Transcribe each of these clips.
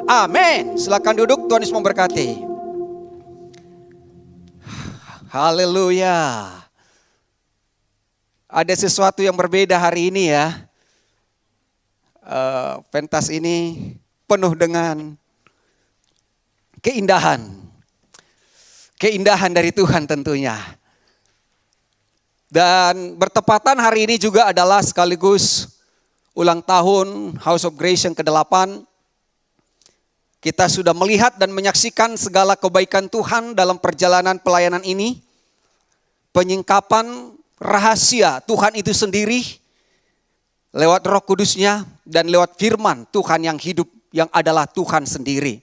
Amin. Silakan duduk, Tuhan Yesus memberkati. Haleluya. Ada sesuatu yang berbeda hari ini ya. Pentas ini penuh dengan keindahan. Keindahan dari Tuhan tentunya. Dan bertepatan hari ini juga adalah sekaligus ulang tahun House of Grace yang ke-8. Kita sudah melihat dan menyaksikan segala kebaikan Tuhan dalam perjalanan pelayanan ini. Penyingkapan rahasia Tuhan itu sendiri lewat Roh Kudus-Nya dan lewat firman Tuhan yang hidup yang adalah Tuhan sendiri.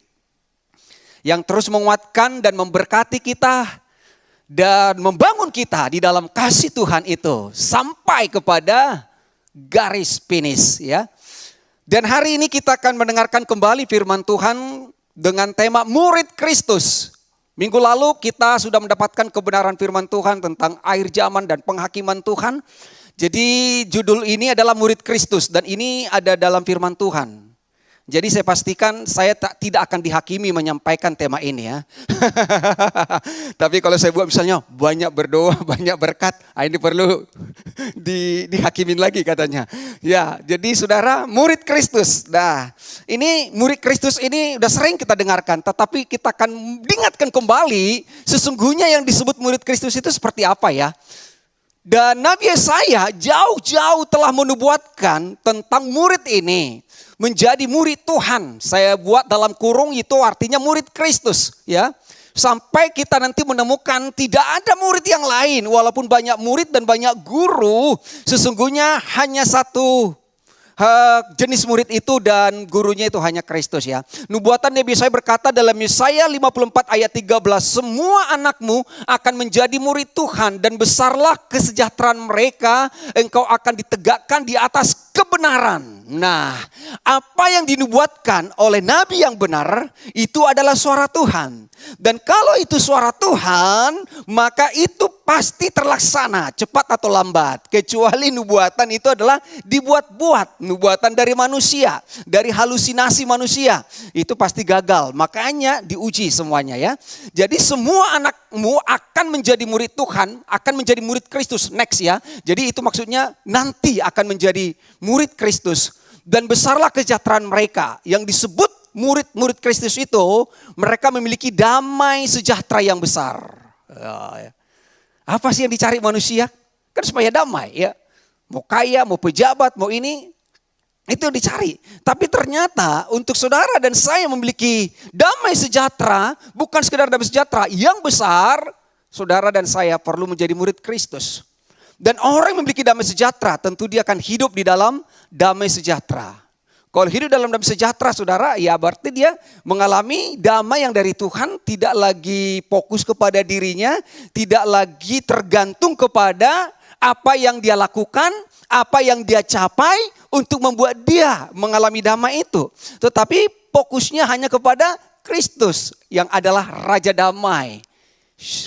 Yang terus menguatkan dan memberkati kita dan membangun kita di dalam kasih Tuhan itu sampai kepada garis finish ya. Dan hari ini kita akan mendengarkan kembali firman Tuhan dengan tema murid Kristus. Minggu lalu kita sudah mendapatkan kebenaran firman Tuhan tentang akhir zaman dan penghakiman Tuhan. Jadi judul ini adalah murid Kristus dan ini ada dalam firman Tuhan. Jadi saya pastikan saya tidak akan dihakimi menyampaikan tema ini ya. Tapi kalau saya buat misalnya banyak berdoa, banyak berkat, ini perlu dihakimin lagi katanya. Ya, jadi saudara murid Kristus. Nah, ini murid Kristus ini udah sering kita dengarkan, tetapi kita akan diingatkan kembali sesungguhnya yang disebut murid Kristus itu seperti apa ya. Dan Nabi Yesaya jauh-jauh telah menubuatkan tentang murid ini. Menjadi murid Tuhan. Saya buat dalam kurung itu artinya murid Kristus ya. Sampai kita nanti menemukan tidak ada murid yang lain. Walaupun banyak murid dan banyak guru. Sesungguhnya hanya satu jenis murid itu dan gurunya itu hanya Kristus ya. Nubuatan Nabi Yesaya berkata dalam Yesaya 54 ayat 13. Semua anakmu akan menjadi murid Tuhan dan besarlah kesejahteraan mereka. Engkau akan ditegakkan di atas kebenaran. Nah, apa yang dinubuatkan oleh Nabi yang benar itu adalah suara Tuhan. Dan kalau itu suara Tuhan, maka itu pasti terlaksana cepat atau lambat. Kecuali nubuatan itu adalah dibuat-buat. Nubuatan dari manusia, dari halusinasi manusia. Itu pasti gagal, makanya diuji semuanya ya. Jadi semua anakmu akan menjadi murid Tuhan, akan menjadi murid Kristus next ya. Jadi itu maksudnya nanti akan menjadi murid Kristus. Dan besarlah kesejahteraan mereka. Yang disebut murid-murid Kristus itu, mereka memiliki damai sejahtera yang besar. Apa sih yang dicari manusia? Kan supaya damai ya. Mau kaya, mau pejabat, mau ini, itu yang dicari. Tapi ternyata untuk saudara dan saya memiliki damai sejahtera, bukan sekedar damai sejahtera, yang besar, saudara dan saya perlu menjadi murid Kristus. Dan orang yang memiliki damai sejahtera tentu dia akan hidup di dalam damai sejahtera. Kalau hidup dalam damai sejahtera saudara, ya berarti dia mengalami damai yang dari Tuhan, tidak lagi fokus kepada dirinya, tidak lagi tergantung kepada apa yang dia lakukan, apa yang dia capai untuk membuat dia mengalami damai itu. Tetapi fokusnya hanya kepada Kristus yang adalah Raja Damai,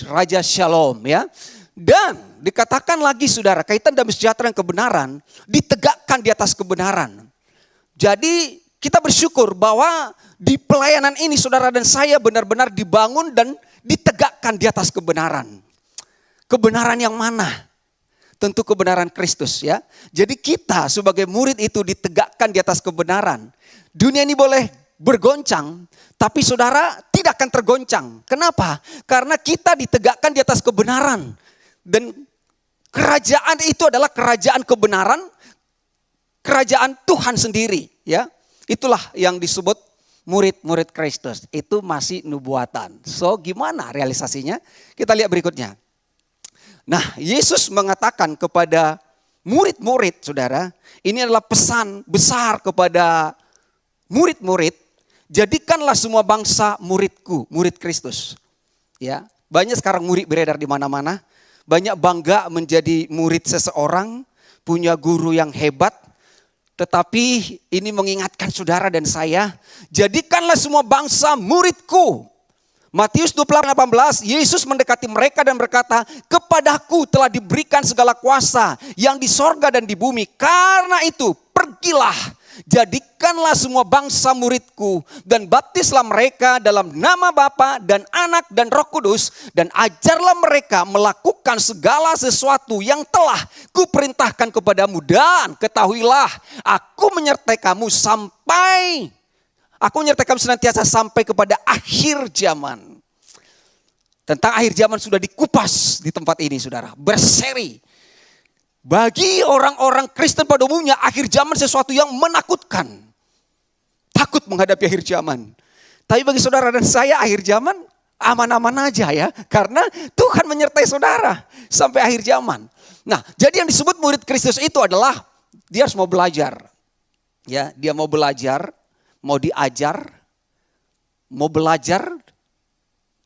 Raja Shalom ya. Dan dikatakan lagi saudara, kaitan damai sejahtera dan kebenaran ditegakkan di atas kebenaran. Jadi kita bersyukur bahwa di pelayanan ini saudara dan saya benar-benar dibangun dan ditegakkan di atas kebenaran. Kebenaran yang mana? Tentu kebenaran Kristus ya. Jadi kita sebagai murid itu ditegakkan di atas kebenaran. Dunia ini boleh bergoncang, tapi saudara tidak akan tergoncang. Kenapa? Karena kita ditegakkan di atas kebenaran. Dan kerajaan itu adalah kerajaan kebenaran, kerajaan Tuhan sendiri ya. Itulah yang disebut murid-murid Kristus. Itu masih nubuatan. So gimana realisasinya? Kita lihat berikutnya. Nah, Yesus mengatakan kepada murid-murid saudara, ini adalah pesan besar kepada murid-murid, jadikanlah semua bangsa muridku, murid Kristus. Ya, banyak sekarang murid beredar di mana-mana. Banyak bangga menjadi murid seseorang, punya guru yang hebat. Tetapi ini mengingatkan saudara dan saya, jadikanlah semua bangsa muridku. Matius 28:18, Yesus mendekati mereka dan berkata, kepadaku telah diberikan segala kuasa yang di sorga dan di bumi. Karena itu pergilah Jadikanlah semua bangsa muridku dan baptislah mereka dalam nama Bapa dan Anak dan Roh Kudus, dan ajarlah mereka melakukan segala sesuatu yang telah kuperintahkan kepadamu, dan ketahuilah aku menyertai kamu senantiasa sampai kepada akhir zaman. Tentang akhir zaman sudah dikupas di tempat ini, saudara, berseri. Bagi orang-orang Kristen pada umumnya, akhir zaman sesuatu yang menakutkan. Takut menghadapi akhir zaman. Tapi bagi saudara dan saya, akhir zaman aman-aman aja ya. Karena Tuhan menyertai saudara sampai akhir zaman. Nah, jadi yang disebut murid Kristus itu adalah dia harus mau belajar. Ya, dia mau belajar, mau diajar, mau belajar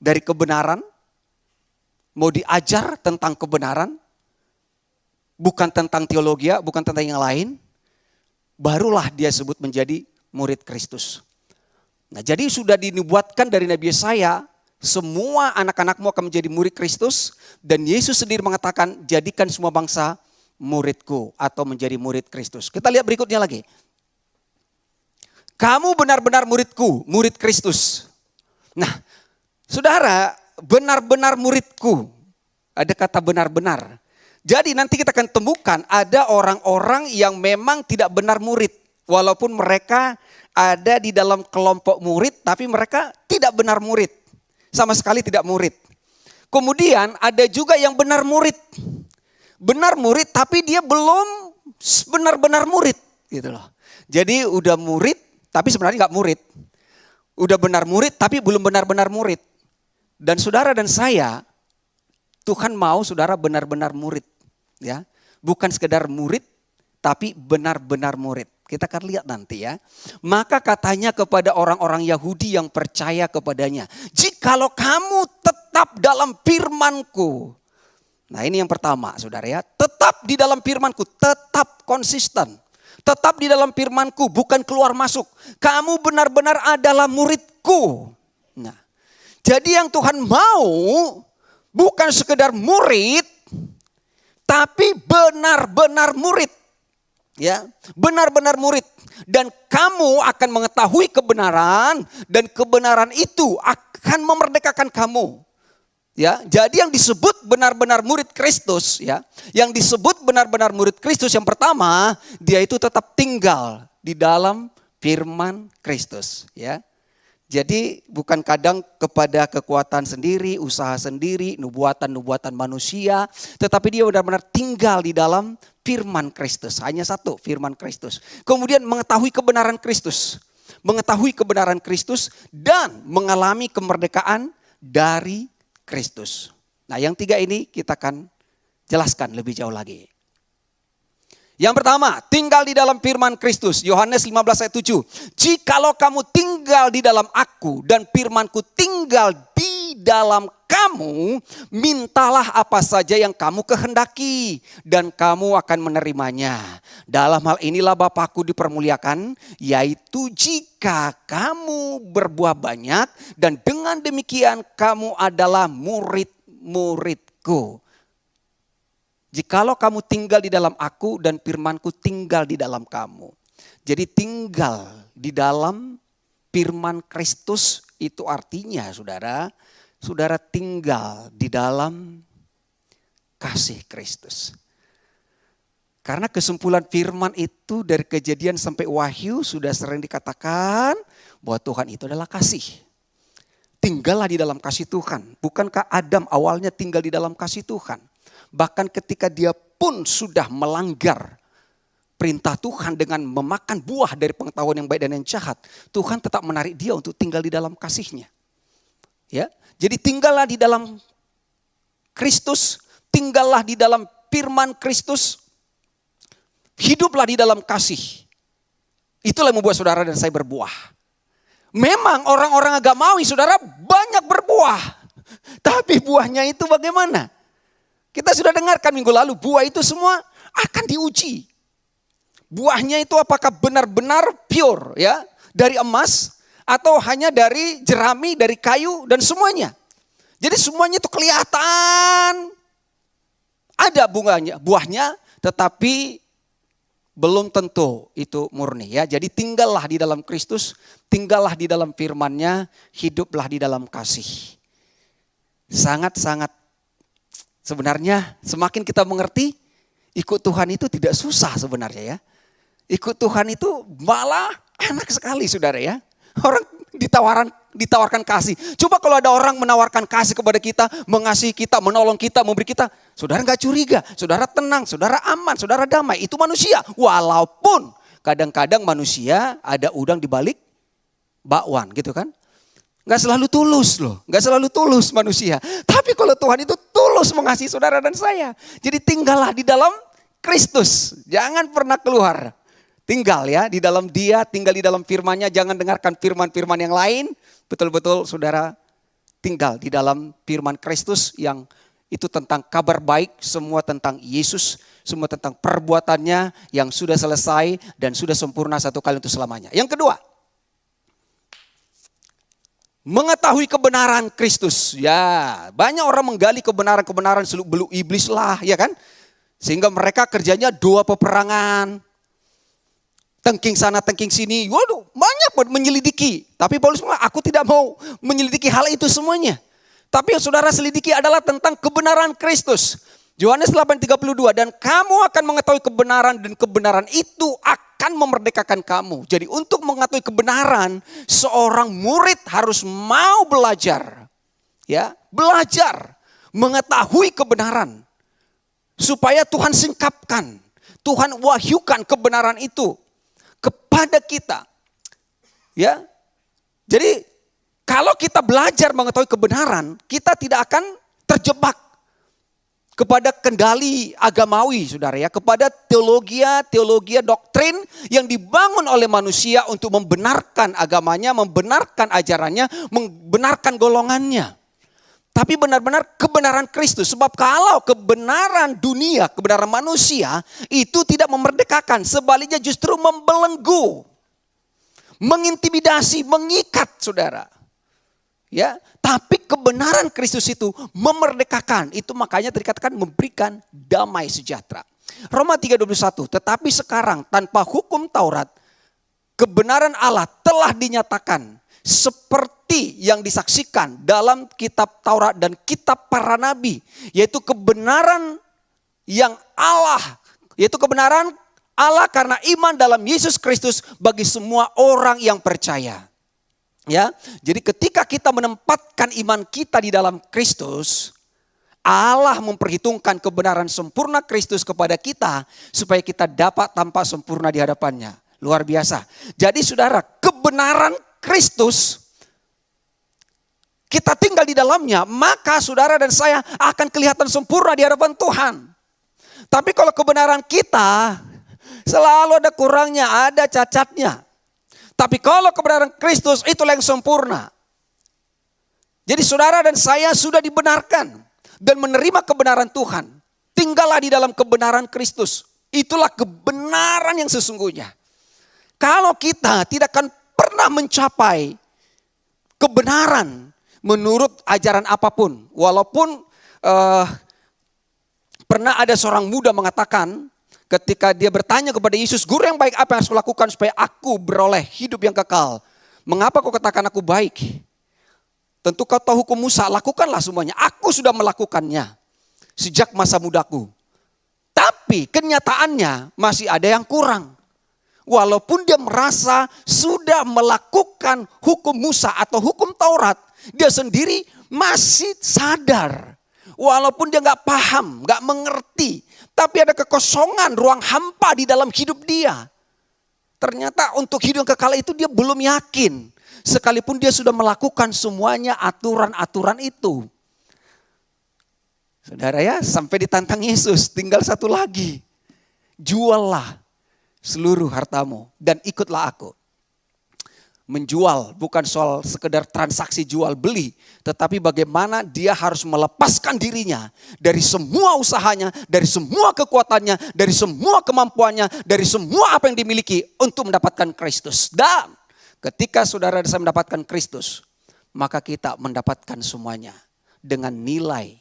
dari kebenaran, mau diajar tentang kebenaran. Bukan tentang teologi, bukan tentang yang lain. Barulah dia sebut menjadi murid Kristus. Nah, jadi sudah dinubuatkan dari Nabi Yesaya, semua anak-anakmu akan menjadi murid Kristus. Dan Yesus sendiri mengatakan, jadikan semua bangsa muridku atau menjadi murid Kristus. Kita lihat berikutnya lagi. Kamu benar-benar muridku, murid Kristus. Nah, saudara, benar-benar muridku. Ada kata benar-benar. Jadi nanti kita akan temukan ada orang-orang yang memang tidak benar murid. Walaupun mereka ada di dalam kelompok murid, tapi mereka tidak benar murid. Sama sekali tidak murid. Kemudian ada juga yang benar murid. Benar murid tapi dia belum benar-benar murid. Gitu loh. Jadi udah murid tapi sebenarnya nggak murid. Udah benar murid tapi belum benar-benar murid. Dan saudara dan saya, Tuhan mau saudara benar-benar murid. Ya, bukan sekedar murid, tapi benar-benar murid. Kita akan lihat nanti ya. Maka katanya kepada orang-orang Yahudi yang percaya kepadanya, jikalau kamu tetap dalam firman-Ku. Nah, ini yang pertama, saudara ya. Tetap di dalam firman-Ku, tetap konsisten. Tetap di dalam firman-Ku, bukan keluar masuk. Kamu benar-benar adalah murid-Ku. Nah, jadi yang Tuhan mau bukan sekedar murid, tapi benar-benar murid. Ya, benar-benar murid. Dan kamu akan mengetahui kebenaran, dan kebenaran itu akan memerdekakan kamu. Ya, jadi yang disebut benar-benar murid Kristus, ya, yang disebut benar-benar murid Kristus yang pertama, dia itu tetap tinggal di dalam firman Kristus, ya. Jadi bukan kadang kepada kekuatan sendiri, usaha sendiri, nubuatan-nubuatan manusia. Tetapi dia benar-benar tinggal di dalam firman Kristus. Hanya satu, firman Kristus. Kemudian mengetahui kebenaran Kristus. Mengetahui kebenaran Kristus dan mengalami kemerdekaan dari Kristus. Nah, yang tiga ini kita akan jelaskan lebih jauh lagi. Yang pertama, tinggal di dalam firman Kristus. Yohanes 15 ayat 7. Jikalau kamu tinggal di dalam aku dan firman-Ku tinggal di dalam kamu, mintalah apa saja yang kamu kehendaki dan kamu akan menerimanya. Dalam hal inilah Bapa-Ku dipermuliakan, yaitu jika kamu berbuah banyak dan dengan demikian kamu adalah murid-murid-Ku. Jikalau kamu tinggal di dalam aku dan firman-Ku tinggal di dalam kamu. Jadi tinggal di dalam firman Kristus itu artinya saudara tinggal di dalam kasih Kristus. Karena kesimpulan firman itu dari Kejadian sampai Wahyu sudah sering dikatakan bahwa Tuhan itu adalah kasih. Tinggallah di dalam kasih Tuhan. Bukankah Adam awalnya tinggal di dalam kasih Tuhan? Bahkan ketika dia pun sudah melanggar perintah Tuhan dengan memakan buah dari pengetahuan yang baik dan yang jahat, Tuhan tetap menarik dia untuk tinggal di dalam kasih-Nya. Ya, jadi tinggallah di dalam Kristus, tinggallah di dalam firman Kristus, hiduplah di dalam kasih. Itulah yang membuat saudara dan saya berbuah. Memang orang-orang agamawi saudara banyak berbuah, tapi buahnya itu bagaimana? Kita sudah dengarkan minggu lalu, buah itu semua akan diuji. Buahnya itu apakah benar-benar pure ya, dari emas atau hanya dari jerami, dari kayu dan semuanya. Jadi semuanya itu kelihatan ada buahnya, tetapi belum tentu itu murni ya. Jadi tinggallah di dalam Kristus, tinggallah di dalam firman-Nya, hiduplah di dalam kasih. Sangat-sangat sebenarnya semakin kita mengerti, ikut Tuhan itu tidak susah sebenarnya ya. Ikut Tuhan itu malah enak sekali saudara ya. Orang ditawarkan kasih. Coba kalau ada orang menawarkan kasih kepada kita, mengasihi kita, menolong kita, memberi kita. Saudara gak curiga, saudara tenang, saudara aman, saudara damai. Itu manusia. Walaupun kadang-kadang manusia ada udang di balik bakwan gitu kan. Gak selalu tulus loh, gak selalu tulus manusia. Tapi kalau Tuhan itu tulus mengasihi saudara dan saya. Jadi tinggallah di dalam Kristus, jangan pernah keluar. Tinggal ya di dalam Dia, tinggal di dalam firman-Nya, jangan dengarkan firman-firman yang lain. Betul-betul saudara tinggal di dalam firman Kristus yang itu tentang kabar baik, semua tentang Yesus, semua tentang perbuatannya yang sudah selesai dan sudah sempurna satu kali untuk selamanya. Yang kedua, mengetahui kebenaran Kristus. Ya, banyak orang menggali kebenaran-kebenaran seluk-beluk iblis lah, ya kan? Sehingga mereka kerjanya doa peperangan. Tengking sana, tengking sini. Waduh, banyak menyelidiki. Tapi Paulus bilang, aku tidak mau menyelidiki hal itu semuanya. Tapi yang saudara selidiki adalah tentang kebenaran Kristus. Yohanes 8:32, dan kamu akan mengetahui kebenaran dan kebenaran itu akan memerdekakan kamu. Jadi untuk mengetahui kebenaran, seorang murid harus mau belajar. Ya, belajar mengetahui kebenaran. Supaya Tuhan singkapkan, Tuhan wahyukan kebenaran itu kepada kita. Ya. Jadi kalau kita belajar mengetahui kebenaran, kita tidak akan terjebak kepada kendali agamawi, saudara ya, kepada teologi doktrin yang dibangun oleh manusia untuk membenarkan agamanya, membenarkan ajarannya, membenarkan golongannya. Tapi benar-benar kebenaran Kristus. Sebab kalau kebenaran dunia, kebenaran manusia itu tidak memerdekakan. Sebaliknya justru membelenggu. Mengintimidasi, mengikat saudara. Ya, tapi kebenaran Kristus itu memerdekakan. Itu makanya dikatakan memberikan damai sejahtera. Roma 3:21, tetapi sekarang tanpa hukum Taurat, kebenaran Allah telah dinyatakan seperti yang disaksikan dalam kitab Taurat dan kitab para nabi, yaitu kebenaran yang Allah, yaitu kebenaran Allah karena iman dalam Yesus Kristus bagi semua orang yang percaya. Ya, jadi ketika kita menempatkan iman kita di dalam Kristus, Allah memperhitungkan kebenaran sempurna Kristus kepada kita supaya kita dapat tampak sempurna di hadapannya. Luar biasa. Jadi saudara, kebenaran Kristus, kita tinggal di dalamnya, maka saudara dan saya akan kelihatan sempurna di hadapan Tuhan. Tapi kalau kebenaran kita selalu ada kurangnya, ada cacatnya. Tapi kalau kebenaran Kristus itulah yang sempurna. Jadi saudara dan saya sudah dibenarkan dan menerima kebenaran Tuhan. Tinggallah di dalam kebenaran Kristus. Itulah kebenaran yang sesungguhnya. Kalau kita tidak akan pernah mencapai kebenaran menurut ajaran apapun. Walaupun pernah ada seorang muda mengatakan ketika dia bertanya kepada Yesus, guru yang baik apa yang harus kulakukan supaya aku beroleh hidup yang kekal? Mengapa kau katakan aku baik? Tentu kau tahu hukum Musa, lakukanlah semuanya. Aku sudah melakukannya sejak masa mudaku. Tapi kenyataannya masih ada yang kurang. Walaupun dia merasa sudah melakukan hukum Musa atau hukum Taurat, dia sendiri masih sadar. Walaupun dia gak paham, gak mengerti, tapi ada kekosongan, ruang hampa di dalam hidup dia. Ternyata untuk hidup yang kekal itu dia belum yakin. Sekalipun dia sudah melakukan semuanya aturan-aturan itu. Saudara ya, sampai ditantang Yesus, tinggal satu lagi. Juallah seluruh hartamu dan ikutlah aku. Menjual bukan soal sekedar transaksi jual beli, tetapi bagaimana dia harus melepaskan dirinya dari semua usahanya, dari semua kekuatannya, dari semua kemampuannya, dari semua apa yang dimiliki untuk mendapatkan Kristus. Dan ketika saudara dan saya mendapatkan Kristus, maka kita mendapatkan semuanya dengan nilai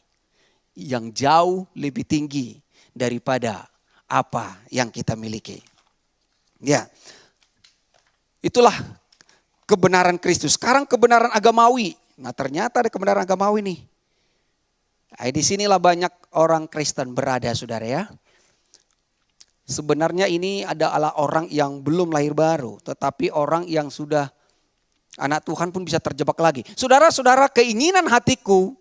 yang jauh lebih tinggi daripada apa yang kita miliki. Ya, itulah kebenaran Kristus. Sekarang kebenaran agamawi. Nah ternyata ada kebenaran agamawi nih. Nah, di sinilah banyak orang Kristen berada saudara ya. Sebenarnya ini adalah orang yang belum lahir baru. Tetapi orang yang sudah anak Tuhan pun bisa terjebak lagi. Saudara-saudara, keinginan hatiku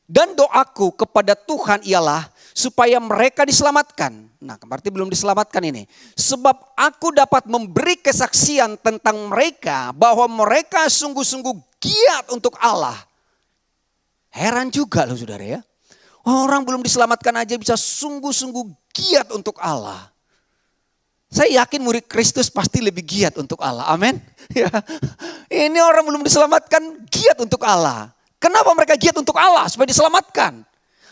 dan doaku kepada Tuhan ialah supaya mereka diselamatkan. Nah berarti belum diselamatkan ini. Sebab aku dapat memberi kesaksian tentang mereka bahwa mereka sungguh-sungguh giat untuk Allah. Heran juga loh saudara ya. Orang belum diselamatkan aja bisa sungguh-sungguh giat untuk Allah. Saya yakin murid Kristus pasti lebih giat untuk Allah. Amin. Ya. Ini orang belum diselamatkan giat untuk Allah. Kenapa mereka giat untuk Allah? Supaya diselamatkan.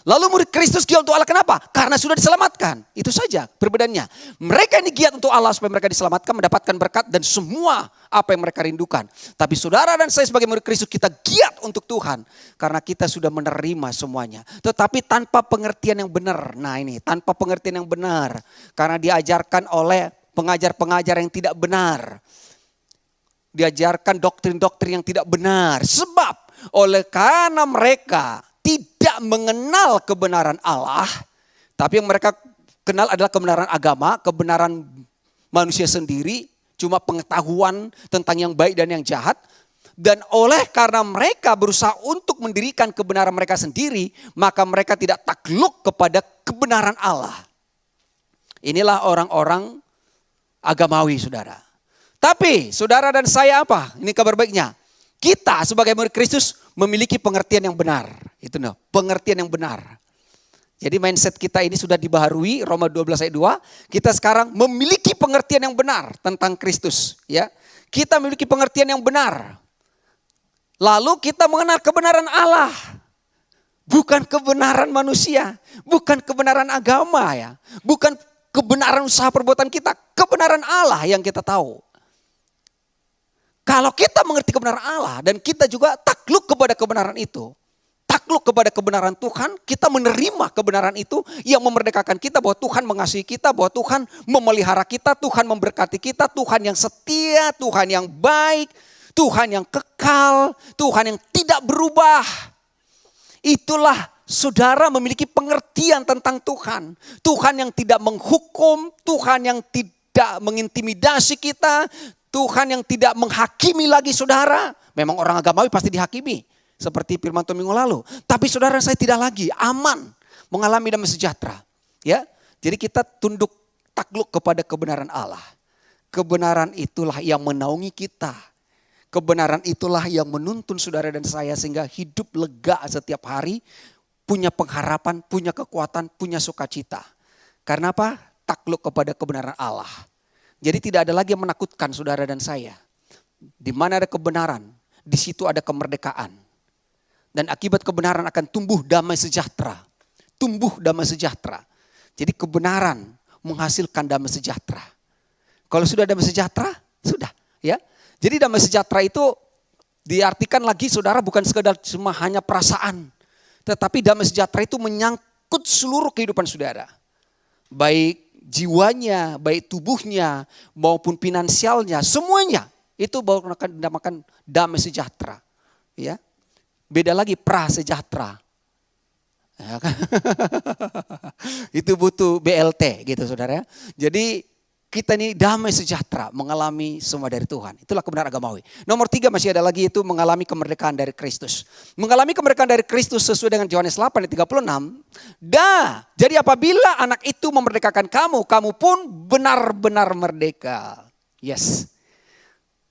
Lalu murid Kristus giat untuk Allah kenapa? Karena sudah diselamatkan. Itu saja perbedaannya. Mereka ini giat untuk Allah supaya mereka diselamatkan, mendapatkan berkat dan semua apa yang mereka rindukan. Tapi saudara dan saya sebagai murid Kristus kita giat untuk Tuhan. Karena kita sudah menerima semuanya. Tetapi tanpa pengertian yang benar. Nah ini tanpa pengertian yang benar. Karena diajarkan oleh pengajar-pengajar yang tidak benar. Diajarkan doktrin-doktrin yang tidak benar. Sebab oleh karena mereka tidak mengenal kebenaran Allah, tapi yang mereka kenal adalah kebenaran agama, kebenaran manusia sendiri, cuma pengetahuan tentang yang baik dan yang jahat. Dan oleh karena mereka berusaha untuk mendirikan kebenaran mereka sendiri, maka mereka tidak takluk kepada kebenaran Allah. Inilah orang-orang agamawi saudara. Tapi saudara dan saya apa? Ini kabar baiknya. Kita sebagai murid Kristus memiliki pengertian yang benar. Itu pengertian yang benar. Jadi mindset kita ini sudah dibaharui, Roma 12 ayat 2. Kita sekarang memiliki pengertian yang benar tentang Kristus. Ya, kita memiliki pengertian yang benar. Lalu kita mengenal kebenaran Allah. Bukan kebenaran manusia. Bukan kebenaran agama ya. Bukan kebenaran usaha perbuatan kita. Kebenaran Allah yang kita tahu. Kalau kita mengerti kebenaran Allah dan kita juga takluk kepada kebenaran itu. Takluk kepada kebenaran Tuhan, kita menerima kebenaran itu yang memerdekakan kita bahwa Tuhan mengasihi kita, bahwa Tuhan memelihara kita, Tuhan memberkati kita, Tuhan yang setia, Tuhan yang baik, Tuhan yang kekal, Tuhan yang tidak berubah. Itulah saudara memiliki pengertian tentang Tuhan. Tuhan yang tidak menghukum, Tuhan yang tidak mengintimidasi kita, Tuhan yang tidak menghakimi lagi saudara. Memang orang agamawi pasti dihakimi. Seperti firman Tuhan minggu lalu. Tapi saudara saya tidak lagi aman. Mengalami damai sejahtera. Ya, jadi kita tunduk takluk kepada kebenaran Allah. Kebenaran itulah yang menaungi kita. Kebenaran itulah yang menuntun saudara dan saya. Sehingga hidup lega setiap hari. Punya pengharapan, punya kekuatan, punya sukacita. Karena apa? Takluk kepada kebenaran Allah. Jadi tidak ada lagi yang menakutkan saudara dan saya. Di mana ada kebenaran, di situ ada kemerdekaan. Dan akibat kebenaran akan tumbuh damai sejahtera. Tumbuh damai sejahtera. Jadi kebenaran menghasilkan damai sejahtera. Kalau sudah damai sejahtera, sudah ya. Jadi damai sejahtera itu diartikan lagi saudara bukan sekedar cuma hanya perasaan. Tetapi damai sejahtera itu menyangkut seluruh kehidupan saudara. Baik jiwanya, baik tubuhnya, maupun finansialnya, semuanya itu baru akan dinamakan damai sejahtera. Ya, beda lagi prasejahtera. Ya kan? Itu butuh BLT gitu saudara. Jadi kita ini damai sejahtera mengalami semua dari Tuhan. Itulah kebenaran agamawi. Nomor 3 masih ada lagi itu mengalami kemerdekaan dari Kristus. Mengalami kemerdekaan dari Kristus sesuai dengan Yohanes 8 ayat 36. Jadi apabila anak itu memerdekakan kamu, kamu pun benar-benar merdeka. Yes.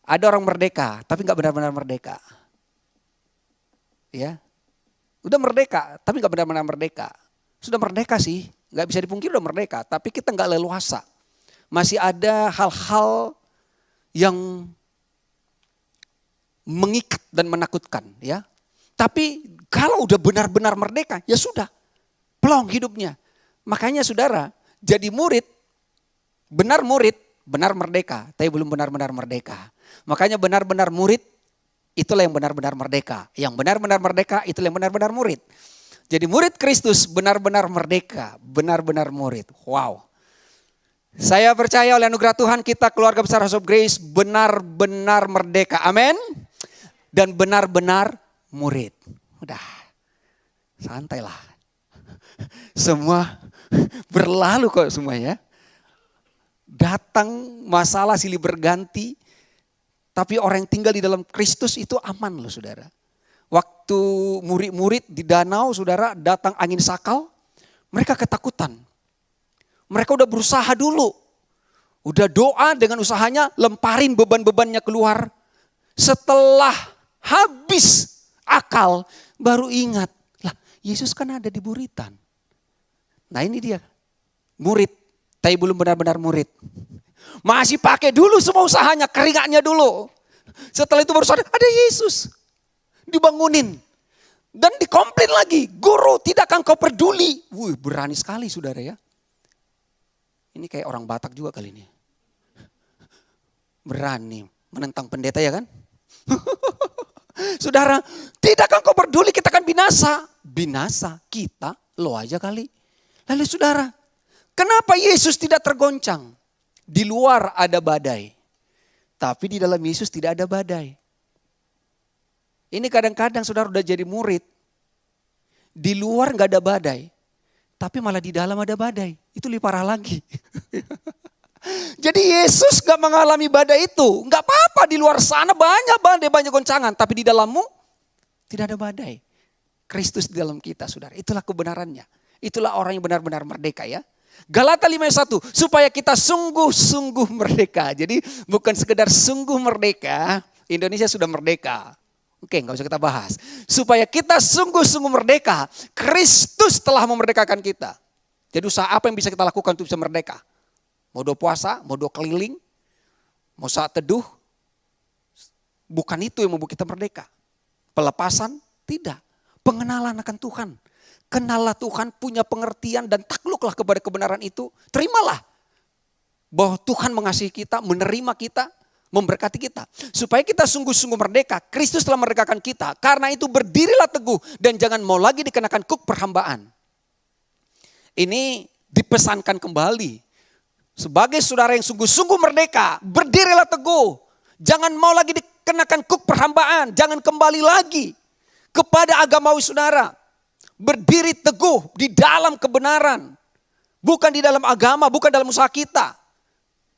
Ada orang merdeka tapi gak benar-benar merdeka. Ya. Udah merdeka tapi gak benar-benar merdeka. Sudah merdeka sih. Gak bisa dipungkiri udah merdeka. Tapi kita gak leluasa. Masih ada hal-hal yang mengikat dan menakutkan ya. Tapi kalau udah benar-benar merdeka ya sudah. Plong hidupnya. Makanya saudara jadi murid, benar merdeka. Tapi belum benar-benar merdeka. Makanya benar-benar murid itulah yang benar-benar merdeka. Yang benar-benar merdeka itulah yang benar-benar murid. Jadi murid Kristus benar-benar merdeka, benar-benar murid. Wow. Saya percaya oleh anugerah Tuhan kita keluarga besar House of Grace benar-benar merdeka. Amin. Dan benar-benar murid. Udah, santailah. Semua berlalu kok semuanya. Datang masalah silih berganti. Tapi orang yang tinggal di dalam Kristus itu aman loh saudara. Waktu murid-murid di danau saudara datang angin sakal. Mereka ketakutan. Mereka udah berusaha dulu. Udah doa dengan usahanya lemparin beban-bebannya keluar. Setelah habis akal baru ingat. Lah Yesus kan ada di buritan. Nah ini dia. Murid. Tapi belum benar-benar murid. Masih pakai dulu semua usahanya. Keringatnya dulu. Setelah itu baru sadar ada Yesus. Dibangunin. Dan dikomplain lagi. Guru tidakkah engkau peduli? Wih berani sekali saudara ya. Ini kayak orang Batak juga kali ini. Berani menentang pendeta ya kan? Saudara, tidakkah engkau peduli kita akan binasa? Binasa kita, lo aja kali. Lalu saudara, kenapa Yesus tidak tergoncang? Di luar ada badai. Tapi di dalam Yesus tidak ada badai. Ini kadang-kadang saudara udah jadi murid. Di luar gak ada badai. Tapi malah di dalam ada badai. Itu lebih parah lagi. Jadi Yesus gak mengalami badai itu. Gak apa-apa di luar sana banyak badai, banyak goncangan. Tapi di dalammu tidak ada badai. Kristus di dalam kita saudara. Itulah kebenarannya. Itulah orang yang benar-benar merdeka ya. Galata 5:1. Supaya kita sungguh-sungguh merdeka. Jadi bukan sekedar sungguh merdeka. Indonesia sudah merdeka. Oke, gak usah kita bahas. Supaya kita sungguh-sungguh merdeka. Kristus telah memerdekakan kita. Jadi usaha apa yang bisa kita lakukan untuk bisa merdeka? Mau doa puasa, mau doa keliling, mau saat teduh. Bukan itu yang membuat kita merdeka. Pelepasan? Tidak. Pengenalan akan Tuhan. Kenallah Tuhan, punya pengertian dan takluklah kepada kebenaran itu. Terimalah bahwa Tuhan mengasihi kita, menerima kita, memberkati kita. Supaya kita sungguh-sungguh merdeka. Kristus telah merdekakan kita. Karena itu berdirilah teguh. Dan jangan mau lagi dikenakan kuk perhambaan. Ini dipesankan kembali. Sebagai saudara yang sungguh-sungguh merdeka. Berdirilah teguh. Jangan mau lagi dikenakan kuk perhambaan. Jangan kembali lagi kepada agamawi saudara. Berdiri teguh di dalam kebenaran. Bukan di dalam agama, bukan dalam usaha kita.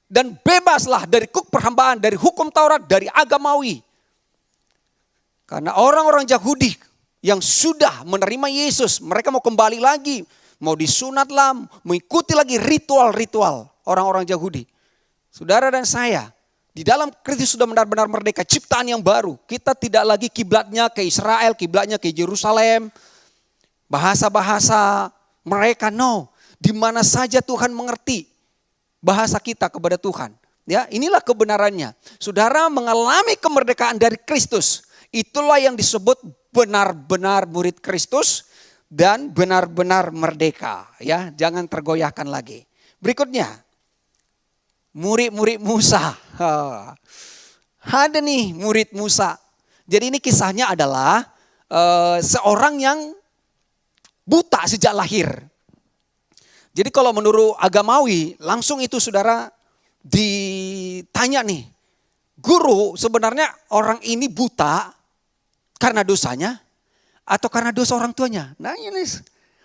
Dan bebaslah dari kuk perhambaan, dari hukum Taurat, dari agamawi. Karena orang-orang Yahudi yang sudah menerima Yesus, mereka mau kembali lagi. Mau disunatlah, mengikuti lagi ritual-ritual orang-orang Yahudi. Saudara dan saya, di dalam Kristus sudah benar-benar merdeka, ciptaan yang baru. Kita tidak lagi kiblatnya ke Israel, kiblatnya ke Yerusalem. Bahasa-bahasa mereka, no. Di mana saja Tuhan mengerti bahasa kita kepada Tuhan. Ya, inilah kebenarannya. Saudara mengalami kemerdekaan dari Kristus. Itulah yang disebut benar-benar murid Kristus dan benar-benar merdeka. Ya, jangan tergoyahkan lagi. Berikutnya, murid-murid Musa. Ada nih murid Musa. Jadi ini kisahnya adalah seorang yang buta sejak lahir. Jadi kalau menurut agamawi, langsung itu saudara ditanya nih. Guru, sebenarnya orang ini buta karena dosanya atau karena dosa orang tuanya? Nah ini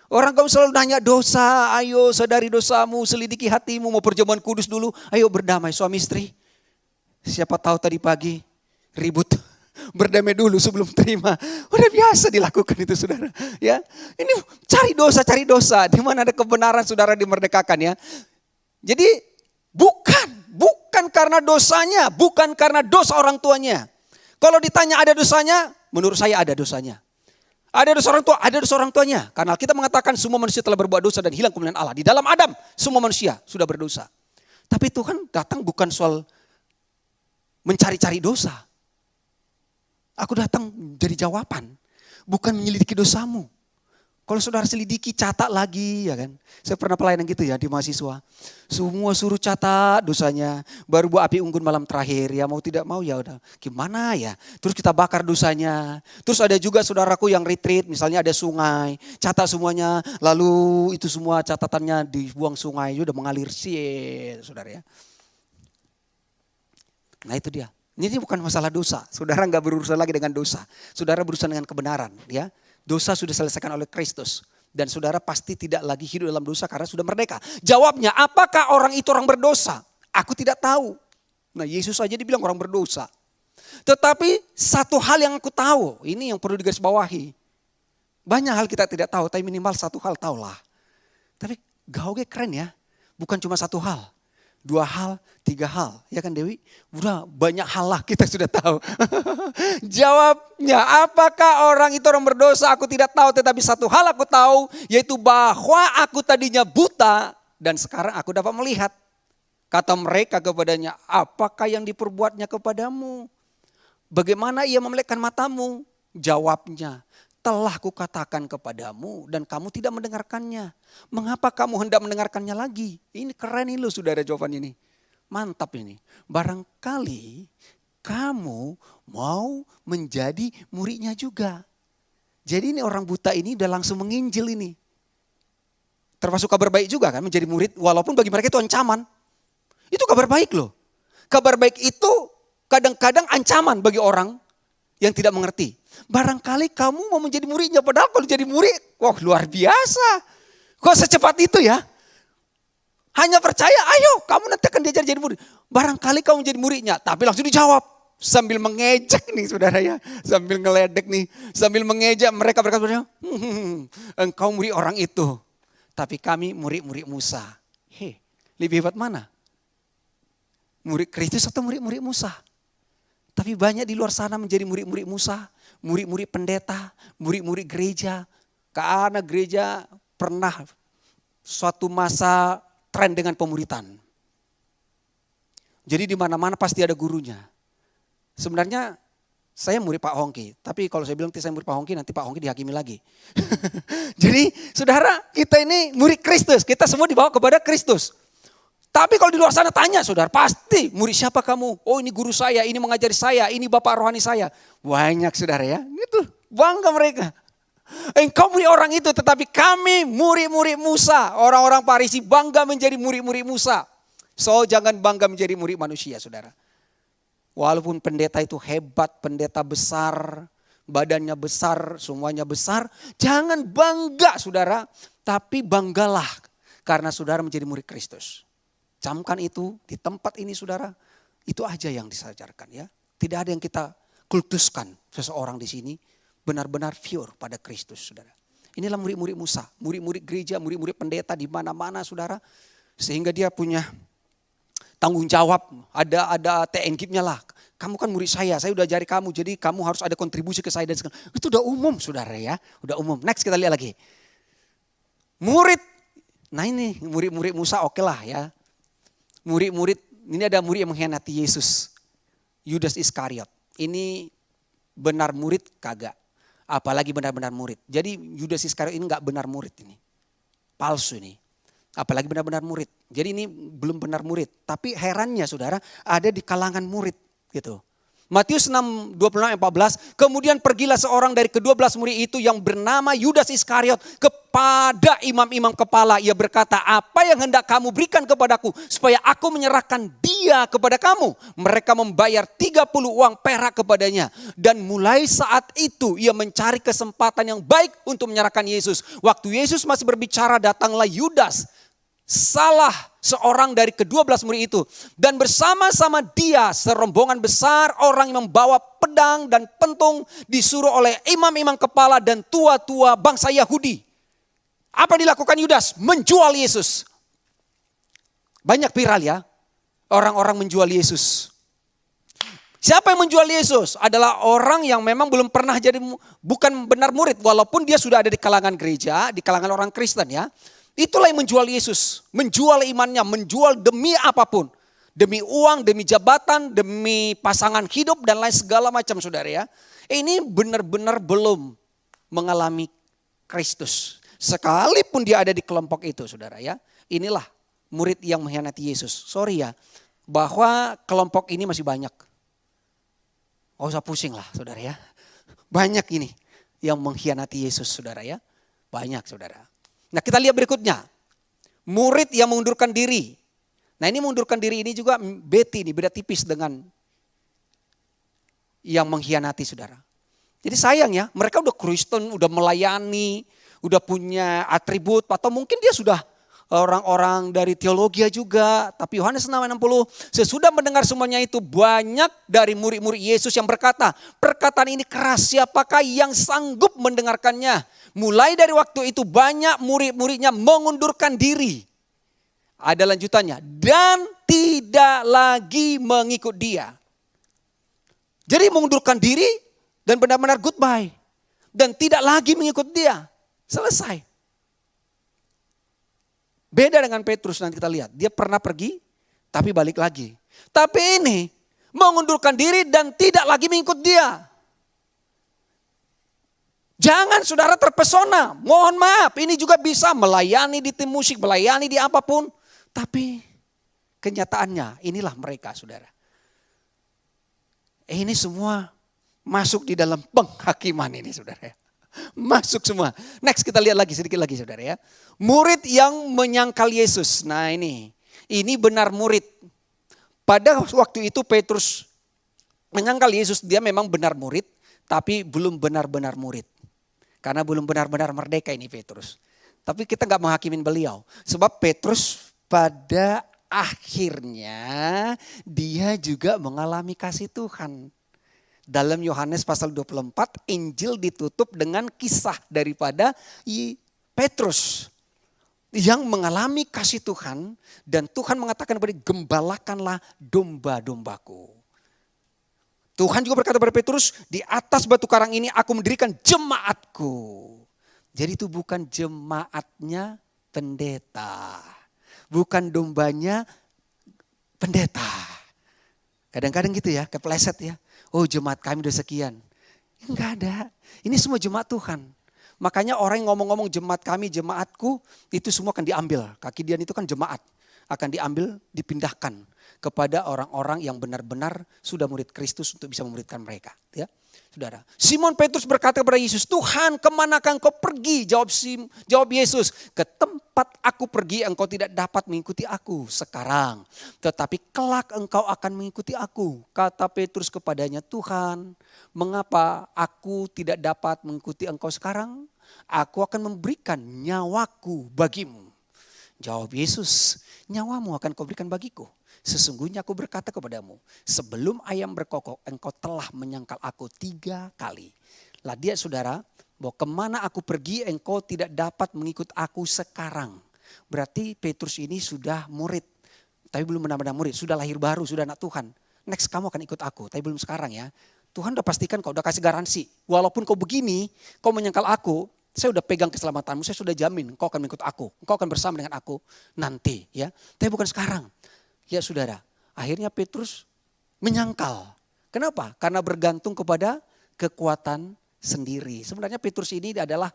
orang kamu selalu nanya dosa, ayo sadari dosamu, selidiki hatimu, mau perjamuan kudus dulu. Ayo berdamai suami istri. Siapa tahu tadi pagi ribut. Berdamai dulu sebelum terima. Udah biasa dilakukan itu saudara. Ya, ini cari dosa. Di mana ada kebenaran saudara dimerdekakan ya. Jadi bukan karena dosanya, bukan karena dosa orang tuanya. Kalau ditanya ada dosanya, menurut saya ada dosanya. Ada dosa orang tua, ada dosa orang tuanya. Karena kita mengatakan semua manusia telah berbuat dosa dan hilang kemuliaan Allah. Di dalam Adam semua manusia sudah berdosa. Tapi Tuhan datang bukan soal mencari-cari dosa. Aku datang jadi jawaban. Bukan menyelidiki dosamu. Kalau saudara selidiki, catat lagi ya kan. Saya pernah pelayanan gitu ya di mahasiswa. Semua suruh catat dosanya. Baru buat api unggun malam terakhir. Ya mau tidak mau ya udah. Gimana ya. Terus kita bakar dosanya. Terus ada juga saudaraku yang retreat. Misalnya ada sungai. Catat semuanya. Lalu itu semua catatannya dibuang sungai. Udah mengalir sih saudara ya. Nah itu dia. Ini bukan masalah dosa. Saudara nggak berurusan lagi dengan dosa. Saudara berurusan dengan kebenaran ya. Dosa sudah diselesaikan oleh Kristus. Dan saudara pasti tidak lagi hidup dalam dosa karena sudah merdeka. Jawabnya, apakah orang itu orang berdosa? Aku tidak tahu. Nah Yesus saja dibilang orang berdosa. Tetapi satu hal yang aku tahu, ini yang perlu digarisbawahi. Banyak hal kita tidak tahu, tapi minimal satu hal tahulah. Tapi gaulnya keren ya, bukan cuma satu hal. 2 hal, 3 hal. Ya kan Dewi? Udah banyak hal lah kita sudah tahu. Jawabnya, apakah orang itu orang berdosa? Aku tidak tahu, tetapi satu hal aku tahu. Yaitu bahwa aku tadinya buta dan sekarang aku dapat melihat. Kata mereka kepadanya, apakah yang diperbuatnya kepadamu? Bagaimana ia memelekkan matamu? Jawabnya, telah kukatakan kepadamu dan kamu tidak mendengarkannya. Mengapa kamu hendak mendengarkannya lagi? Ini keren ini loh saudara jawaban ini. Mantap ini. Barangkali kamu mau menjadi muridnya juga. Jadi ini orang buta ini udah langsung menginjil ini. Termasuk kabar baik juga kan menjadi murid walaupun bagi mereka itu ancaman. Itu kabar baik loh. Kabar baik itu kadang-kadang ancaman bagi orang yang tidak mengerti. Barangkali kamu mau menjadi muridnya. Padahal kalau jadi murid, wah luar biasa. Kok secepat itu ya? Hanya percaya, ayo kamu nanti akan diajar jadi murid. Barangkali kamu jadi muridnya. Tapi langsung dijawab. Sambil mengejek nih saudara ya. Sambil ngeledek nih. Sambil mengejek mereka berkata, engkau murid orang itu. Tapi kami murid-murid Musa. Lebih hebat mana? Murid Kristus atau murid-murid Musa? Tapi banyak di luar sana menjadi murid-murid Musa, murid-murid pendeta, murid-murid gereja. Karena gereja pernah suatu masa tren dengan pemuritan. Jadi di mana-mana pasti ada gurunya. Sebenarnya saya murid Pak Hongki, tapi kalau saya bilang saya murid Pak Hongki nanti Pak Hongki dihakimi lagi. Jadi saudara kita ini murid Kristus, kita semua dibawa kepada Kristus. Tapi kalau di luar sana tanya saudara, pasti murid siapa kamu? Oh ini guru saya, ini mengajari saya, ini bapak rohani saya. Banyak saudara ya, itu bangga mereka. Engkau murid orang itu, tetapi kami murid-murid Musa. Orang-orang Farisi bangga menjadi murid-murid Musa. So jangan bangga menjadi murid manusia saudara. Walaupun pendeta itu hebat, pendeta besar, badannya besar, semuanya besar. Jangan bangga saudara, tapi banggalah karena saudara menjadi murid Kristus. Camkan itu di tempat ini saudara, itu aja yang disajarkan ya. Tidak ada yang kita kultuskan seseorang di sini benar-benar pure pada Kristus saudara. Inilah murid-murid Musa, murid-murid gereja, murid-murid pendeta di mana-mana saudara. Sehingga dia punya tanggung jawab, ada TNG-nya lah. Kamu kan murid saya udah ajari kamu, jadi kamu harus ada kontribusi ke saya. Dan itu udah umum saudara ya, udah umum. Next kita lihat lagi. Murid, nah ini murid-murid Musa oke lah ya. Murid-murid, ini ada murid yang mengkhianati Yesus. Yudas Iskariot. Ini benar murid kagak. Apalagi benar-benar murid. Jadi Yudas Iskariot ini gak benar murid ini. Palsu ini. Apalagi benar-benar murid. Jadi ini belum benar murid. Tapi herannya saudara ada di kalangan murid gitu. Matius 6, 26-14. Kemudian pergilah seorang dari ke-12 murid itu yang bernama Yudas Iskariot kepada imam-imam kepala. Ia berkata, apa yang hendak kamu berikan kepadaku supaya aku menyerahkan dia kepada kamu? Mereka membayar 30 uang perak kepadanya. Dan mulai saat itu ia mencari kesempatan yang baik untuk menyerahkan Yesus. Waktu Yesus masih berbicara datanglah Yudas, salah seorang dari ke-12 murid itu. Dan bersama-sama dia serombongan besar orang yang membawa pedang dan pentung disuruh oleh imam-imam kepala dan tua-tua bangsa Yahudi. Apa dilakukan Yudas? Menjual Yesus. Banyak viral ya, orang-orang menjual Yesus. Siapa yang menjual Yesus? Adalah orang yang memang belum pernah jadi, bukan benar murid. Walaupun dia sudah ada di kalangan gereja, di kalangan orang Kristen ya. Itulah yang menjual Yesus, menjual imannya, menjual demi apapun. Demi uang, demi jabatan, demi pasangan hidup dan lain segala macam saudara ya. Ini benar-benar belum mengalami Kristus. Sekalipun dia ada di kelompok itu, saudara ya. Inilah murid yang mengkhianati Yesus. Sorry ya, bahwa kelompok ini masih banyak. Oh, usah pusing lah, saudara ya. Banyak ini yang mengkhianati Yesus, saudara ya. Banyak, saudara. Nah, kita lihat berikutnya. Murid yang mengundurkan diri. Nah, ini mengundurkan diri ini juga beda tipis dengan yang mengkhianati, saudara. Jadi sayang ya, mereka udah Kristen, udah melayani, udah punya atribut, atau mungkin dia sudah orang-orang dari teologi juga. Tapi Yohanes 6:60, sesudah mendengar semuanya itu, banyak dari murid-murid Yesus yang berkata, perkataan ini keras, siapakah yang sanggup mendengarkannya? Mulai dari waktu itu banyak murid-muridnya mengundurkan diri. Ada lanjutannya, dan tidak lagi mengikut dia. Jadi mengundurkan diri dan benar-benar goodbye. Dan tidak lagi mengikut dia. Selesai. Beda dengan Petrus, nanti kita lihat. Dia pernah pergi tapi balik lagi. Tapi ini mengundurkan diri dan tidak lagi mengikut dia. Jangan saudara terpesona. Mohon maaf, ini juga bisa melayani di tim musik, melayani di apapun. Tapi kenyataannya inilah mereka, saudara. Ini semua masuk di dalam penghakiman ini, saudara. Masuk semua. Next, kita lihat lagi sedikit lagi, saudara ya. Murid yang menyangkal Yesus. Nah, ini benar murid. Pada waktu itu Petrus menyangkal Yesus, dia memang benar murid, tapi belum benar-benar murid. Karena belum benar-benar merdeka ini Petrus. Tapi kita nggak menghakimin beliau. Sebab Petrus pada akhirnya dia juga mengalami kasih Tuhan. Dalam Yohanes pasal 24, Injil ditutup dengan kisah daripada Petrus yang mengalami kasih Tuhan. Dan Tuhan mengatakan kepada dia, gembalakanlah domba-dombaku. Tuhan juga berkata kepada Petrus, di atas batu karang ini aku mendirikan jemaatku. Jadi itu bukan jemaatnya pendeta. Bukan dombanya pendeta. Kadang-kadang gitu ya, kepleset ya. Oh, jemaat kami udah sekian. Enggak ada. Ini semua jemaat Tuhan. Makanya orang yang ngomong-ngomong jemaat kami, jemaatku, itu semua akan diambil. Kaki Dian itu kan jemaat. Akan diambil, dipindahkan kepada orang-orang yang benar-benar sudah murid Kristus untuk bisa memuridkan mereka. Ya, saudara. Simon Petrus berkata kepada Yesus, Tuhan, kemanakah engkau pergi? Jawab Yesus, ke tempat aku pergi engkau tidak dapat mengikuti aku sekarang. Tetapi kelak engkau akan mengikuti aku. Kata Petrus kepadanya, Tuhan, mengapa aku tidak dapat mengikuti engkau sekarang? Aku akan memberikan nyawaku bagimu. Jawab Yesus, nyawamu akan kau berikan bagiku. Sesungguhnya aku berkata kepadamu, sebelum ayam berkokok engkau telah menyangkal aku 3 kali. Lah dia saudara, bahwa kemana aku pergi engkau tidak dapat mengikut aku sekarang. Berarti Petrus ini sudah murid, tapi belum benar-benar murid. Sudah lahir baru, sudah anak Tuhan. Next kamu akan ikut aku, tapi belum sekarang ya. Tuhan udah pastikan kau, udah kasih garansi. Walaupun kau begini, kau menyangkal aku, saya sudah pegang keselamatanmu, saya sudah jamin kau akan mengikut aku. Kau akan bersama dengan aku nanti ya. Tapi bukan sekarang. Ya saudara, akhirnya Petrus menyangkal. Kenapa? Karena bergantung kepada kekuatan sendiri. Sebenarnya Petrus ini adalah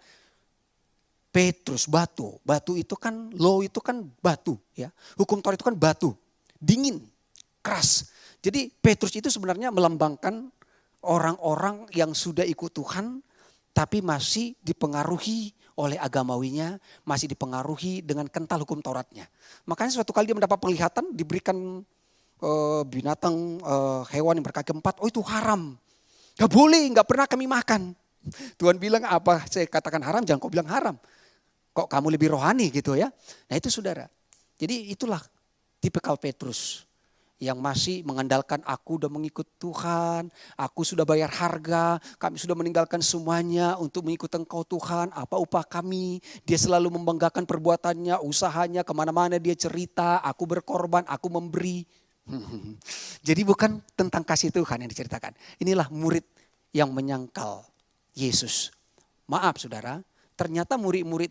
Petrus, batu. Batu itu kan, law itu kan batu ya. Hukum Taurat itu kan batu, dingin, keras. Jadi Petrus itu sebenarnya melambangkan orang-orang yang sudah ikut Tuhan, tapi masih dipengaruhi oleh agamawinya, masih dipengaruhi dengan kental hukum Tauratnya. Makanya suatu kali dia mendapat penglihatan, diberikan binatang, hewan yang berkaki 4, oh itu haram. Gak boleh, gak pernah kami makan. Tuhan bilang apa saya katakan haram, jangan kau bilang haram. Kok kamu lebih rohani gitu ya. Nah itu saudara. Jadi itulah tipikal Petrus. Yang masih mengandalkan aku udah mengikut Tuhan, aku sudah bayar harga, kami sudah meninggalkan semuanya untuk mengikut Engkau Tuhan, apa upah kami. Dia selalu membanggakan perbuatannya, usahanya, kemana-mana dia cerita, aku berkorban, aku memberi. Jadi bukan tentang kasih Tuhan yang diceritakan. Inilah murid yang menyangkal Yesus. Maaf saudara, ternyata murid-murid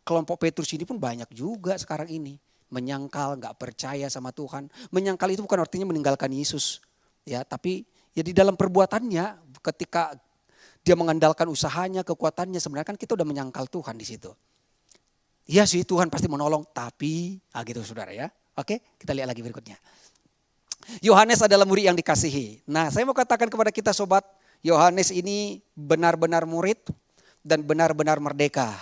kelompok Petrus ini pun banyak juga sekarang ini. Menyangkal, gak percaya sama Tuhan. Menyangkal itu bukan artinya meninggalkan Yesus. Ya, tapi ya di dalam perbuatannya ketika Dia mengandalkan usahanya, kekuatannya. Sebenarnya kan kita udah menyangkal Tuhan di situ. Iya sih Tuhan pasti menolong, tapi gitu saudara ya. Oke, kita lihat lagi berikutnya. Yohanes adalah murid yang dikasihi. Nah, saya mau katakan kepada kita sobat, Yohanes ini benar-benar murid dan benar-benar merdeka.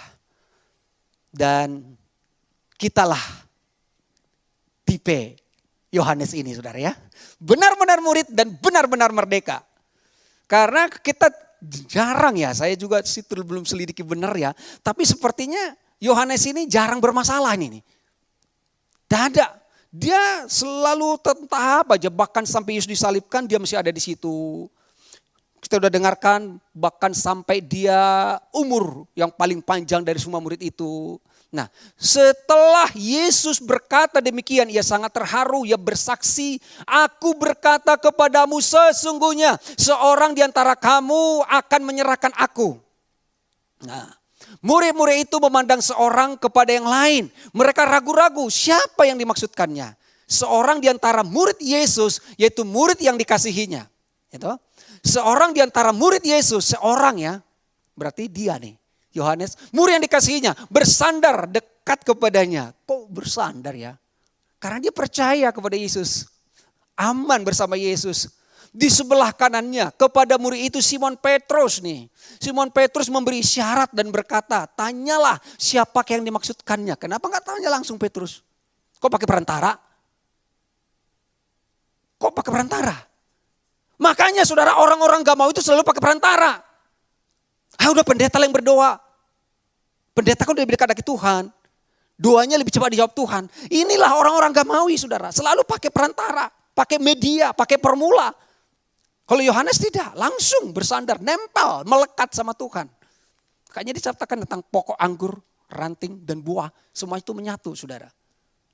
Dan kitalah tipe Yohanes ini saudara ya. Benar-benar murid dan benar-benar merdeka. Karena kita jarang ya, saya juga situ belum selidiki benar ya. Tapi sepertinya Yohanes ini jarang bermasalah ini. Tidak ada. Dia selalu tetap aja, bahkan sampai Yesus disalibkan dia masih ada di situ. Kita udah dengarkan bahkan sampai dia umur yang paling panjang dari semua murid itu. Nah, setelah Yesus berkata demikian, ia sangat terharu, ia bersaksi, aku berkata kepadamu sesungguhnya seorang di antara kamu akan menyerahkan aku. Nah, murid-murid itu memandang seorang kepada yang lain. Mereka ragu-ragu siapa yang dimaksudkannya. Seorang di antara murid Yesus, yaitu murid yang dikasihinya. Itu. Seorang di antara murid Yesus, seorang ya, berarti dia nih. Yohanes, murid yang dikasihinya, bersandar dekat kepadanya. Kok bersandar ya? Karena dia percaya kepada Yesus. Aman bersama Yesus. Di sebelah kanannya kepada murid itu Simon Petrus nih. Simon Petrus memberi syarat dan berkata, tanyalah siapa yang dimaksudkannya. Kenapa enggak tanya langsung Petrus? Kok pakai perantara? Kok pakai perantara? Makanya saudara, orang-orang gak mau itu selalu pakai perantara. Udah pendeta yang berdoa. Pendeta kan udah lebih dekat dari Tuhan. Doanya lebih cepat dijawab Tuhan. Inilah orang-orang gak mau saudara. Selalu pakai perantara, pakai media, pakai formula. Kalau Yohanes tidak, langsung bersandar, nempel, melekat sama Tuhan. Makanya diceritakan tentang pokok anggur, ranting dan buah. Semua itu menyatu saudara.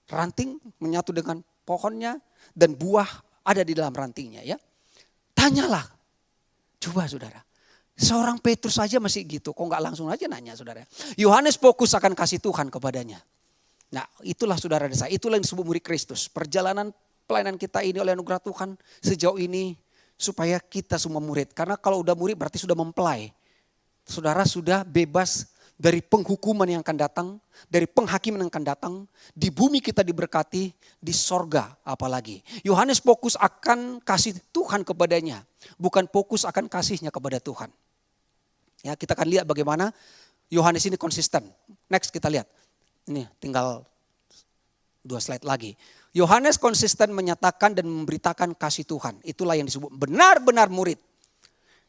Ranting menyatu dengan pohonnya dan buah ada di dalam rantingnya ya. Tanyalah, coba saudara. Seorang Petrus saja masih gitu, kok gak langsung aja nanya saudara. Yohanes fokus akan kasih Tuhan kepadanya. Nah itulah saudara desa, itulah yang disebut murid Kristus. Perjalanan pelayanan kita ini oleh anugerah Tuhan sejauh ini. Supaya kita semua murid. Karena kalau udah murid berarti sudah mempelai. Saudara sudah bebas dari penghukuman yang akan datang. Dari penghakiman yang akan datang. Di bumi kita diberkati. Di sorga apalagi. Yohanes fokus akan kasih Tuhan kepadanya. Bukan fokus akan kasihnya kepada Tuhan. Ya, kita akan lihat bagaimana Yohanes ini konsisten. Next kita lihat. Ini tinggal 2 slide lagi. Yohanes konsisten menyatakan dan memberitakan kasih Tuhan. Itulah yang disebut benar-benar murid.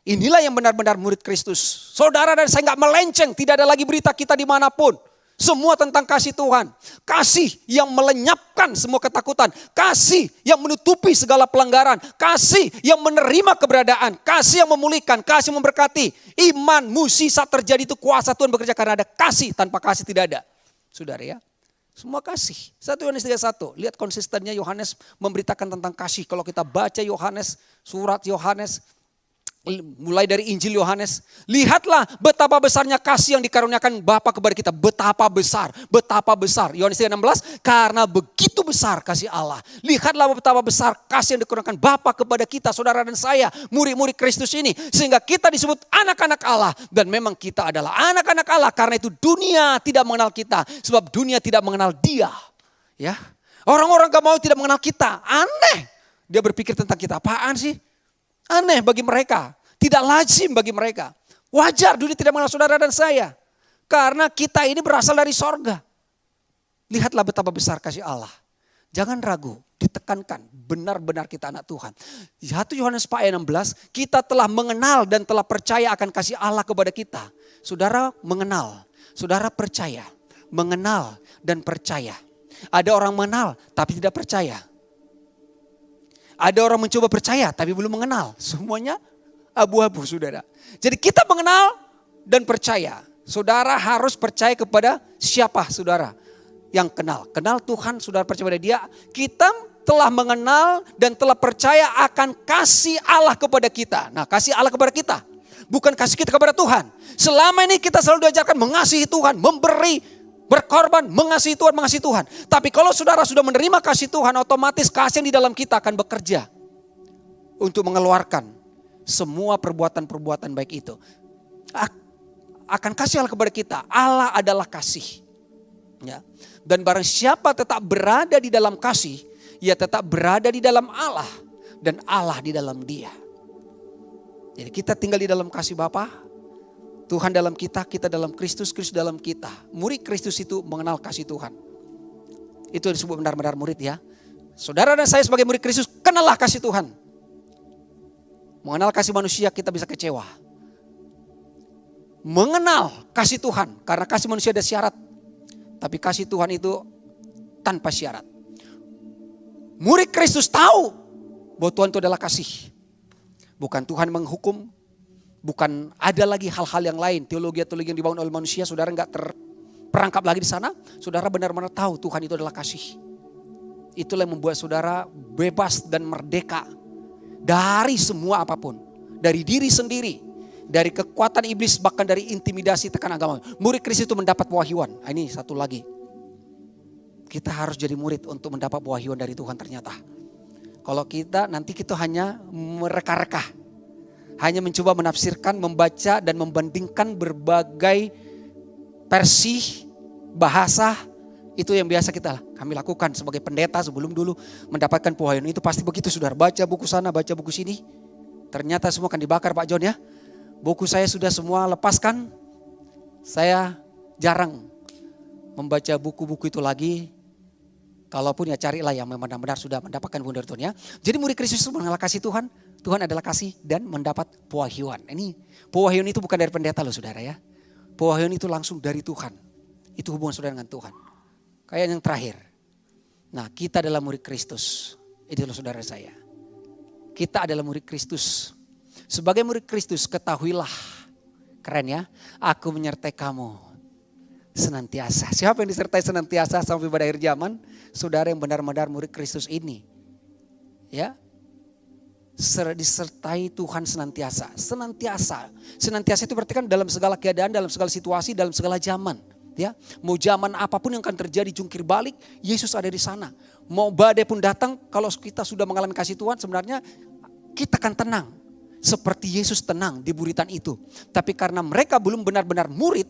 Inilah yang benar-benar murid Kristus. Saudara dan saya gak melenceng. Tidak ada lagi berita kita dimanapun. Semua tentang kasih Tuhan. Kasih yang melenyapkan semua ketakutan. Kasih yang menutupi segala pelanggaran. Kasih yang menerima keberadaan. Kasih yang memulihkan. Kasih yang memberkati. Iman, mukjizat terjadi itu kuasa Tuhan bekerja karena ada kasih. Tanpa kasih tidak ada. Saudara ya. Semua kasih. 1 Yohanes 3:1. Lihat konsistennya Yohanes memberitakan tentang kasih. Kalau kita baca Yohanes, surat Yohanes, mulai dari Injil Yohanes. Lihatlah betapa besarnya kasih yang dikaruniakan Bapa kepada kita. Betapa besar, betapa besar. Yohanes 3:16, karena begitu besar kasih Allah. Lihatlah betapa besar kasih yang dikaruniakan Bapa kepada kita, saudara dan saya, murid-murid Kristus ini. Sehingga kita disebut anak-anak Allah. Dan memang kita adalah anak-anak Allah. Karena itu dunia tidak mengenal kita. Sebab dunia tidak mengenal Dia. Ya, orang-orang gak mau tidak mengenal kita. Aneh. Dia berpikir tentang kita. Apaan sih? Aneh bagi mereka. Tidak lazim bagi mereka. Wajar dunia tidak mengenal saudara dan saya. Karena kita ini berasal dari sorga. Lihatlah betapa besar kasih Allah. Jangan ragu, ditekankan. Benar-benar kita anak Tuhan. 1 Yohanes 4:16, kita telah mengenal dan telah percaya akan kasih Allah kepada kita. Saudara mengenal, saudara percaya. Mengenal dan percaya. Ada orang mengenal tapi tidak percaya. Ada orang mencoba percaya tapi belum mengenal. Semuanya abu-abu saudara. Jadi kita mengenal dan percaya. Saudara harus percaya kepada siapa saudara yang kenal. Kenal Tuhan, saudara percaya pada Dia. Kita telah mengenal dan telah percaya akan kasih Allah kepada kita. Nah, kasih Allah kepada kita. Bukan kasih kita kepada Tuhan. Selama ini kita selalu diajarkan mengasihi Tuhan, memberi, berkorban, mengasihi Tuhan, mengasihi Tuhan. Tapi kalau saudara sudah menerima kasih Tuhan, otomatis kasih yang di dalam kita akan bekerja untuk mengeluarkan semua perbuatan-perbuatan baik itu. akan kasih Allah kepada kita. Allah adalah kasih. Ya. Dan barang siapa tetap berada di dalam kasih, ia tetap berada di dalam Allah dan Allah di dalam dia. Jadi kita tinggal di dalam kasih Bapa, Tuhan dalam kita, kita dalam Kristus, Kristus dalam kita. Murid Kristus itu mengenal kasih Tuhan. Itu disebut benar-benar murid ya. Saudara dan saya sebagai murid Kristus, kenallah kasih Tuhan. Mengenal kasih manusia kita bisa kecewa. Mengenal kasih Tuhan, karena kasih manusia ada syarat. Tapi kasih Tuhan itu tanpa syarat. Murid Kristus tahu bahwa Tuhan itu adalah kasih. Bukan Tuhan menghukum, bukan ada lagi hal-hal yang lain. Teologi-teologi yang dibangun oleh manusia, saudara enggak terperangkap lagi di sana. Saudara benar-benar tahu Tuhan itu adalah kasih. Itulah yang membuat saudara bebas dan merdeka dari semua apapun. Dari diri sendiri, dari kekuatan iblis, bahkan dari intimidasi tekanan agama. Murid Kristus itu mendapat pewahyuan. Ini satu lagi. Kita harus jadi murid untuk mendapat pewahyuan dari Tuhan ternyata. Kalau kita nanti kita hanya mereka-reka. Hanya mencoba menafsirkan, membaca dan membandingkan berbagai versi, bahasa. Itu yang biasa kami lakukan sebagai pendeta sebelum dulu mendapatkan pewahyuan. Itu pasti begitu saudara. Baca buku sana, baca buku sini. Ternyata semua akan dibakar Pak John ya. Buku saya sudah semua lepaskan. Saya jarang membaca buku-buku itu lagi. Kalaupun ya carilah yang benar-benar sudah mendapatkan pewahyuan dari Tuhan ya. Jadi murid Kristus itu mengenal kasih Tuhan. Tuhan adalah kasih dan mendapat pewahyuan. Ini pewahyuan itu bukan dari pendeta loh saudara ya. Pewahyuan itu langsung dari Tuhan. Itu hubungan saudara dengan Tuhan. Kayak yang terakhir. Nah kita adalah murid Kristus. Itulah saudara saya. Kita adalah murid Kristus. Sebagai murid Kristus ketahuilah. Keren ya. Aku menyertai kamu senantiasa. Siapa yang disertai senantiasa sampai pada akhir zaman? Saudara yang benar-benar murid Kristus ini. Ya. Disertai Tuhan senantiasa. Senantiasa. Senantiasa itu berarti kan dalam segala keadaan, dalam segala situasi, dalam segala zaman. Ya, mau zaman apapun yang akan terjadi jungkir balik, Yesus ada di sana. Mau badai pun datang, kalau kita sudah mengalami kasih Tuhan, sebenarnya kita akan tenang. Seperti Yesus tenang di buritan itu. Tapi karena mereka belum benar-benar murid,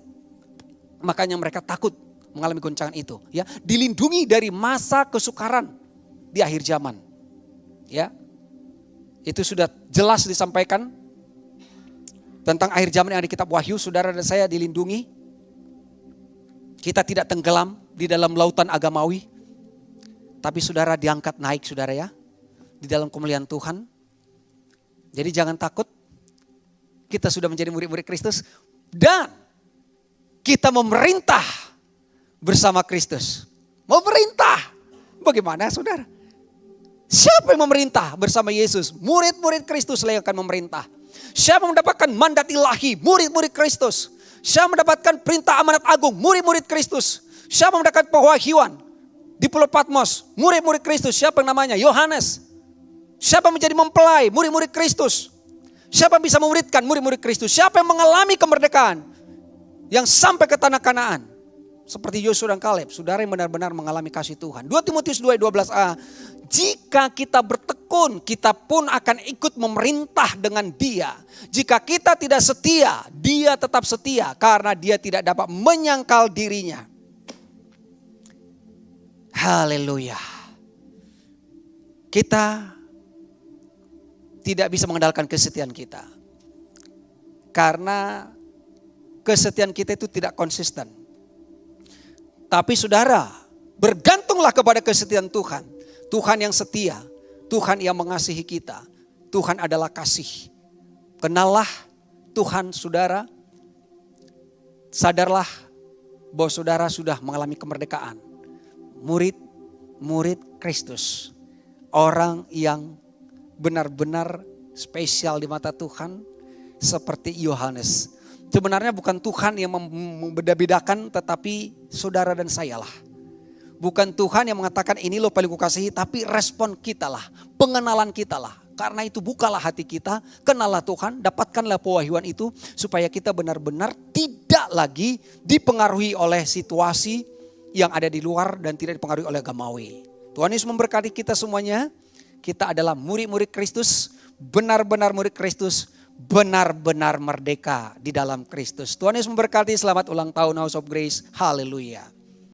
makanya mereka takut mengalami goncangan itu. Ya, dilindungi dari masa kesukaran di akhir zaman. Ya, itu sudah jelas disampaikan tentang akhir zaman yang ada di kitab Wahyu. Saudara dan saya dilindungi. Kita tidak tenggelam di dalam lautan agamawi. Tapi saudara diangkat naik saudara ya. Di dalam kemuliaan Tuhan. Jadi jangan takut. Kita sudah menjadi murid-murid Kristus. Dan kita memerintah bersama Kristus. Memerintah. Bagaimana saudara? Siapa yang memerintah bersama Yesus? Murid-murid Kristus lah yang akan memerintah. Siapa mendapatkan mandat ilahi? Murid-murid Kristus. Siapa mendapatkan perintah amanat agung? Murid-murid Kristus. Siapa mendapatkan pewahyuan di Pulau Patmos? Murid-murid Kristus. Siapa yang namanya? Yohanes. Siapa menjadi mempelai? Murid-murid Kristus. Siapa yang bisa memuridkan? Murid-murid Kristus. Siapa yang mengalami kemerdekaan? Yang sampai ke tanah Kanaan. Seperti Yosua dan Kaleb. Saudara yang benar-benar mengalami kasih Tuhan. 2 Timotius 2:12a. Jika kita bertekun, kita pun akan ikut memerintah dengan dia. Jika kita tidak setia, dia tetap setia. Karena dia tidak dapat menyangkal dirinya. Haleluya. Kita tidak bisa mengandalkan kesetiaan kita. Karena kesetiaan kita itu tidak konsisten. Tapi saudara, bergantunglah kepada kesetiaan Tuhan. Tuhan yang setia, Tuhan yang mengasihi kita. Tuhan adalah kasih. Kenallah Tuhan saudara. Sadarlah bahwa saudara sudah mengalami kemerdekaan. Murid Kristus. Orang yang benar-benar spesial di mata Tuhan. Seperti Yohanes. Sebenarnya bukan Tuhan yang membeda-bedakan, tetapi saudara dan saya lah. Bukan Tuhan yang mengatakan ini lo paling kukasihi, tapi respon kita lah, pengenalan kita lah. Karena itu bukalah hati kita, kenallah Tuhan, dapatkanlah pewahyuan itu. Supaya kita benar-benar tidak lagi dipengaruhi oleh situasi yang ada di luar dan tidak dipengaruhi oleh agamawi. Tuhan Yesus memberkati kita semuanya. Kita adalah murid-murid Kristus, benar-benar murid Kristus. benar-benar merdeka di dalam Kristus. Tuhan Yesus memberkati, selamat ulang tahun House of Grace. Haleluya.